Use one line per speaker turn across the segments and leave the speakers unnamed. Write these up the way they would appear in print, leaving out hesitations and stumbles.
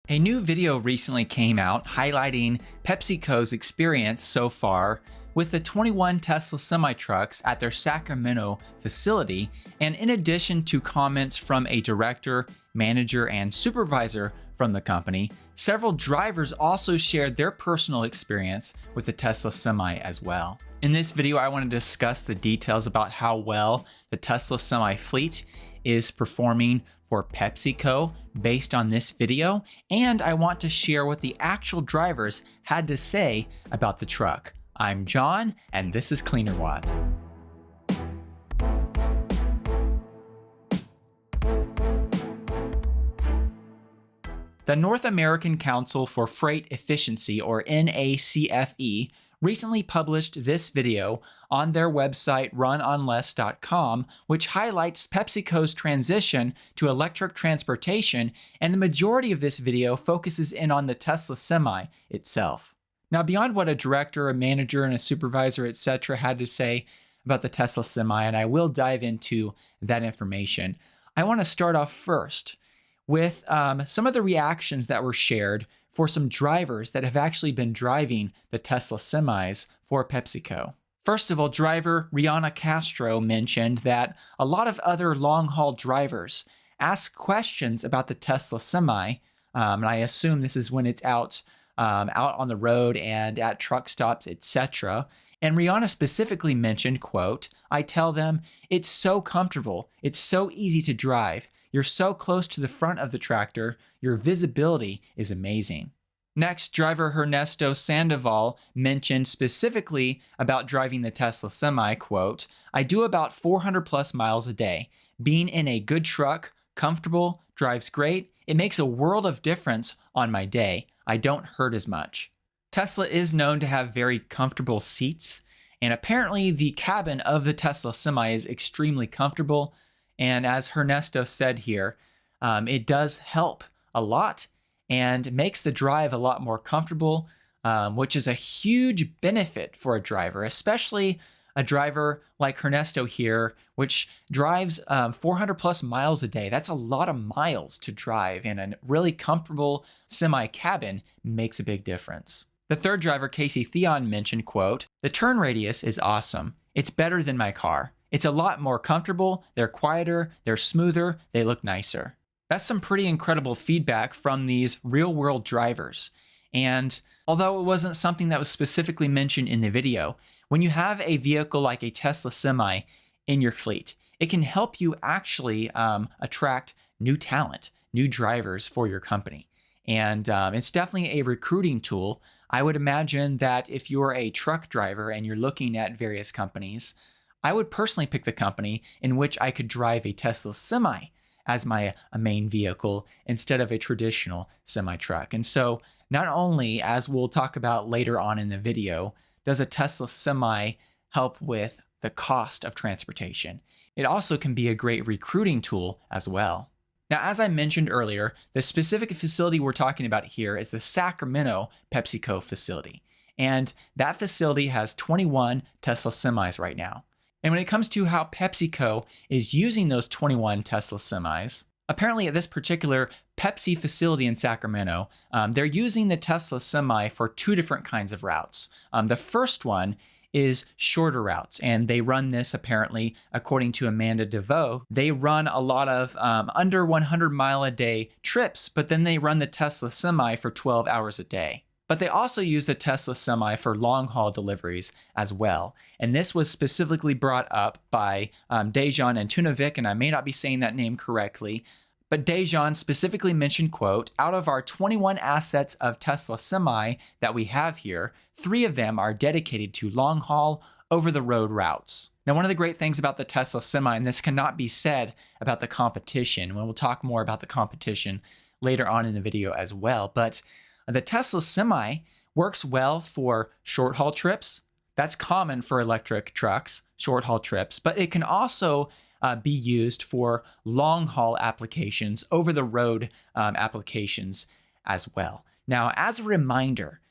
A new video recently came out highlighting PepsiCo's experience so far with the 21 Tesla semi-trucks at their Sacramento facility, and in addition to comments from a director, manager, and supervisor from the company, several drivers also shared their personal experience with the Tesla Semi as well. In this video, I want to discuss the details about how well the Tesla Semi fleet is performing for PepsiCo based on this video, and I want to share what the actual drivers had to say about the truck. I'm John, and this is Cleaner Watt. The North American Council for Freight Efficiency, or NACFE, recently published this video on their website runonless.com, which highlights PepsiCo's transition to electric transportation, and the majority of this video focuses in on the Tesla Semi itself. Now, beyond what a director, a manager, and a supervisor, etc. had to say about the Tesla Semi, and I will dive into that information, I want to start off first with some of the reactions that were shared for some drivers that have actually been driving the Tesla Semis for PepsiCo. First of all, driver Rihanna Castro mentioned that a lot of other long-haul drivers ask questions about the Tesla Semi, and I assume this is when it's out on the road and at truck stops, etc. And Rihanna specifically mentioned, quote, "I tell them, it's so comfortable, it's so easy to drive. You're so close to the front of the tractor, your visibility is amazing." Next, driver Ernesto Sandoval mentioned specifically about driving the Tesla Semi, quote, "I do about 400 plus miles a day. Being in a good truck, comfortable, drives great. It makes a world of difference on my day. I don't hurt as much." Tesla is known to have very comfortable seats, and apparently the cabin of the Tesla Semi is extremely comfortable. And as Ernesto said here, it does help a lot and makes the drive a lot more comfortable, which is a huge benefit for a driver, especially a driver like Ernesto here, which drives 400 plus miles a day. That's a lot of miles to drive, and a really comfortable semi cabin makes a big difference. The third driver, Casey Theon, mentioned, quote, "The turn radius is awesome. It's better than my car. It's a lot more comfortable, they're quieter, they're smoother, they look nicer." That's some pretty incredible feedback from these real-world drivers. And although it wasn't something that was specifically mentioned in the video, when you have a vehicle like a Tesla Semi in your fleet, it can help you actually attract new talent, new drivers for your company. And it's definitely a recruiting tool. I would imagine that if you're a truck driver and you're looking at various companies, I would personally pick the company in which I could drive a Tesla Semi as my main vehicle instead of a traditional semi-truck. And so not only, as we'll talk about later on in the video, does a Tesla Semi help with the cost of transportation, it also can be a great recruiting tool as well. Now, as I mentioned earlier, the specific facility we're talking about here is the Sacramento PepsiCo facility. And that facility has 21 Tesla Semis right now. And when it comes to how PepsiCo is using those 21 Tesla Semis, apparently at this particular Pepsi facility in Sacramento, they're using the Tesla Semi for two different kinds of routes. The first one is shorter routes, and they run this apparently, according to Amanda DeVoe, they run a lot of under 100 mile a day trips, but then they run the Tesla Semi for 12 hours a day. But they also use the Tesla Semi for long-haul deliveries as well. And this was specifically brought up by Dejan Antunovic, and I may not be saying that name correctly, but Dejan specifically mentioned, quote, "Out of our 21 assets of Tesla Semi that we have here, 3 of them are dedicated to long-haul, over-the-road routes." Now, one of the great things about the Tesla Semi, and this cannot be said about the competition, when we'll talk more about the competition later on in the video as well, but the Tesla Semi works well for short haul trips. That's common for electric trucks, short haul trips, but it can also be used for long haul applications, over the road applications as well. Now, as a reminder,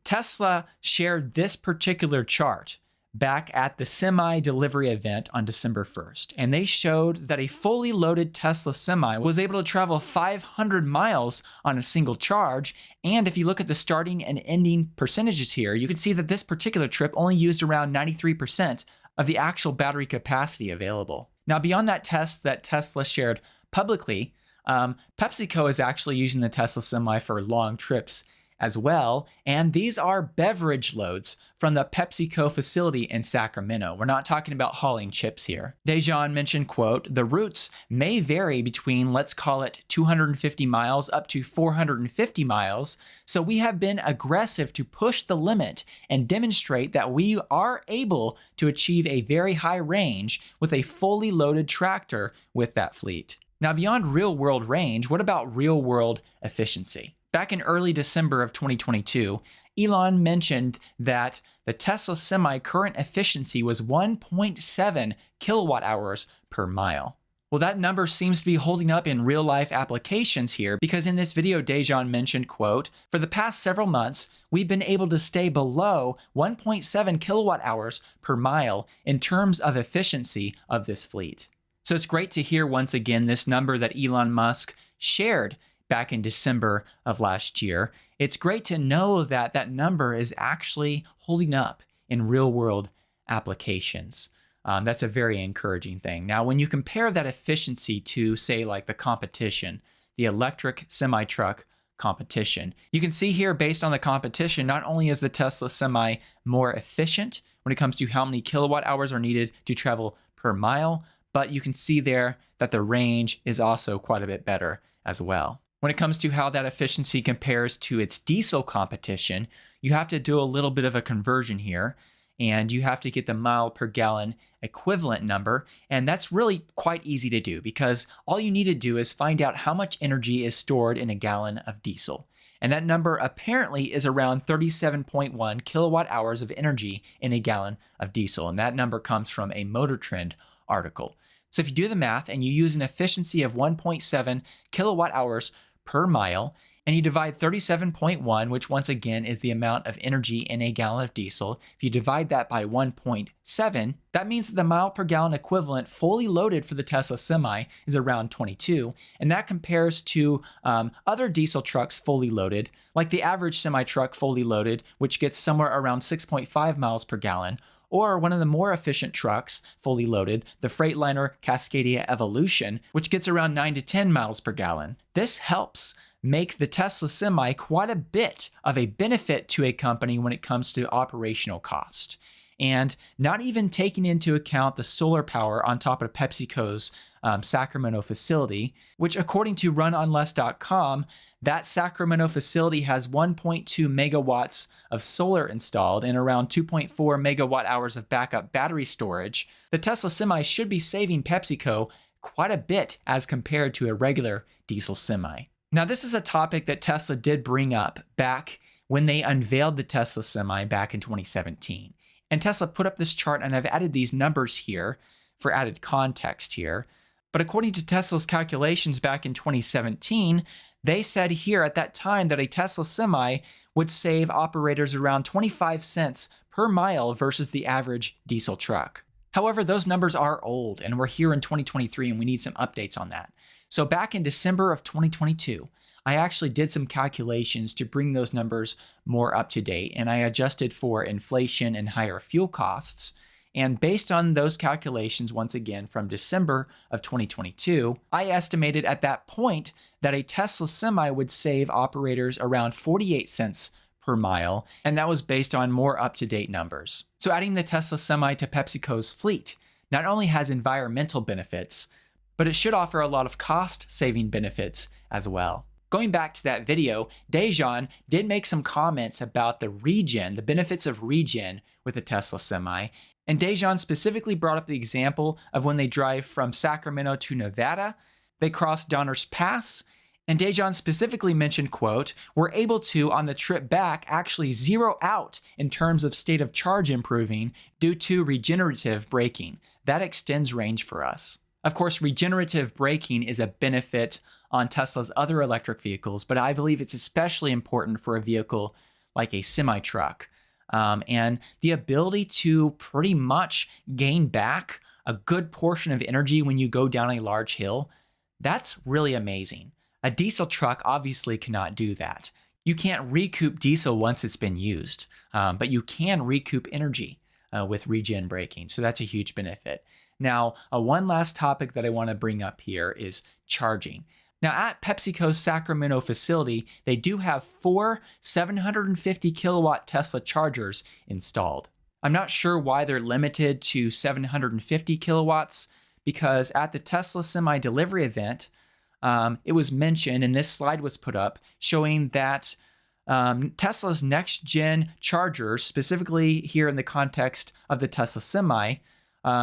Tesla shared this particular chart back at the Semi delivery event on December 1st, and they showed that a fully loaded Tesla Semi was able to travel 500 miles on a single charge. And if you look at the starting and ending percentages here, you can see that this particular trip only used around 93% of the actual battery capacity available. Now, beyond that test that Tesla shared publicly, PepsiCo is actually using the Tesla Semi for long trips as well, and these are beverage loads from the PepsiCo facility in Sacramento. We're not talking about hauling chips here. Dejan mentioned, quote, "The routes may vary between, let's call it 250 miles up to 450 miles, so we have been aggressive to push the limit and demonstrate that we are able to achieve a very high range with a fully loaded tractor with that fleet." Now, beyond real-world range, what about real-world efficiency? Back in early December of 2022, Elon mentioned that the Tesla Semi current efficiency was 1.7 kilowatt hours per mile. Well, that number seems to be holding up in real-life applications here, because in this video, Dejan mentioned, quote, "For the past several months, we've been able to stay below 1.7 kilowatt hours per mile in terms of efficiency of this fleet." So it's great to hear once again this number that Elon Musk shared back in December of last year. It's great to know that that number is actually holding up in real-world applications. That's a very encouraging thing. Now, when you compare that efficiency to, say, like the competition, the electric semi-truck competition, you can see here, based on the competition, not only is the Tesla Semi more efficient when it comes to how many kilowatt hours are needed to travel per mile, but you can see there that the range is also quite a bit better as well. When it comes to how that efficiency compares to its diesel competition, you have to do a little bit of a conversion here, and you have to get the mile per gallon equivalent number. And that's really quite easy to do, because all you need to do is find out how much energy is stored in a gallon of diesel. And that number apparently is around 37.1 kilowatt hours of energy in a gallon of diesel. And that number comes from a Motor Trend article. So if you do the math and you use an efficiency of 1.7 kilowatt hours per mile, and you divide 37.1, which once again is the amount of energy in a gallon of diesel, if you divide that by 1.7, that means that the mile per gallon equivalent fully loaded for the Tesla Semi is around 22. And that compares to other diesel trucks fully loaded, like the average semi-truck fully loaded, which gets somewhere around 6.5 miles per gallon, or one of the more efficient trucks, fully loaded, the Freightliner Cascadia Evolution, which gets around 9 to 10 miles per gallon. This helps make the Tesla Semi quite a bit of a benefit to a company when it comes to operational cost. And not even taking into account the solar power on top of PepsiCo's Sacramento facility, which according to runonless.com, that Sacramento facility has 1.2 megawatts of solar installed and around 2.4 megawatt hours of backup battery storage. The Tesla Semi should be saving PepsiCo quite a bit as compared to a regular diesel Semi. Now, this is a topic that Tesla did bring up back when they unveiled the Tesla Semi back in 2017. And Tesla put up this chart, and I've added these numbers here for added context here. But according to Tesla's calculations back in 2017, they said here at that time that a Tesla Semi would save operators around 25 cents per mile versus the average diesel truck. However, those numbers are old, and we're here in 2023, and we need some updates on that. So back in December of 2022, I actually did some calculations to bring those numbers more up to date, and I adjusted for inflation and higher fuel costs. And based on those calculations, once again, from December of 2022, I estimated at that point that a Tesla Semi would save operators around 48 cents per mile, and that was based on more up-to-date numbers. So adding the Tesla Semi to PepsiCo's fleet not only has environmental benefits, but it should offer a lot of cost-saving benefits as well. Going back to that video, Dejan did make some comments about the regen, the benefits of regen with the Tesla Semi. And Dejan specifically brought up the example of when they drive from Sacramento to Nevada, they cross Donner's Pass, and Dejan specifically mentioned, quote, "We're able to, on the trip back, actually zero out in terms of state of charge improving due to regenerative braking. That extends range for us." Of course, regenerative braking is a benefit on Tesla's other electric vehicles, but I believe it's especially important for a vehicle like a semi-truck. and the ability to pretty much gain back a good portion of energy when you go down a large hill, that's really amazing. A diesel truck obviously cannot do that. You can't recoup diesel once it's been used, but you can recoup energy with regen braking. So that's a huge benefit. Now, one last topic that I want to bring up here is charging. Now, at PepsiCo's Sacramento facility, they do have 4 750 kilowatt Tesla chargers installed. I'm not sure why they're limited to 750 kilowatts, because at the Tesla Semi delivery event, it was mentioned, and this slide was put up, showing that Tesla's next-gen chargers, specifically here in the context of the Tesla Semi,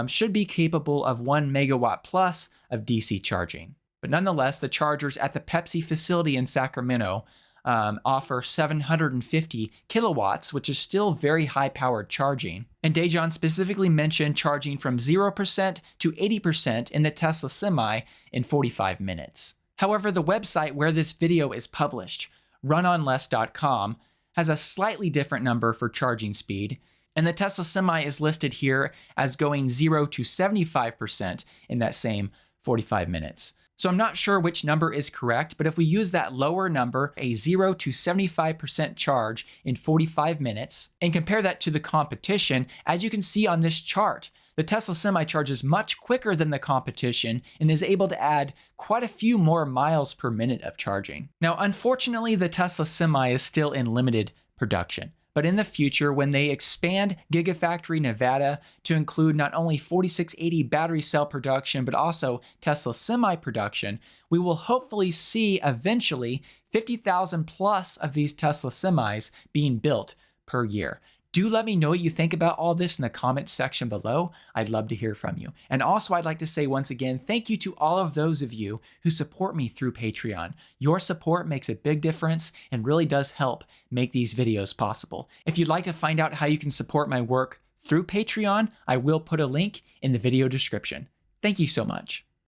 should be capable of 1 megawatt plus of DC charging. But nonetheless, the chargers at the Pepsi facility in Sacramento offer 750 kilowatts, which is still very high-powered charging. And Dejan specifically mentioned charging from 0% to 80% in the Tesla Semi in 45 minutes. However, the website where this video is published, runonless.com, has a slightly different number for charging speed, and the Tesla Semi is listed here as going 0 to 75% in that same 45 minutes. So I'm not sure which number is correct, but if we use that lower number, a 0 to 75% charge in 45 minutes, and compare that to the competition, as you can see on this chart, the Tesla Semi charges much quicker than the competition and is able to add quite a few more miles per minute of charging. Now, unfortunately, the Tesla Semi is still in limited production. But in the future, when they expand Gigafactory Nevada to include not only 4680 battery cell production, but also Tesla Semi production, we will hopefully see eventually 50,000 plus of these Tesla Semis being built per year. Do let me know what you think about all this in the comments section below. I'd love to hear from you. And also, I'd like to say once again, thank you to all of those of you who support me through Patreon. Your support makes a big difference and really does help make these videos possible. If you'd like to find out how you can support my work through Patreon, I will put a link in the video description. Thank you so much.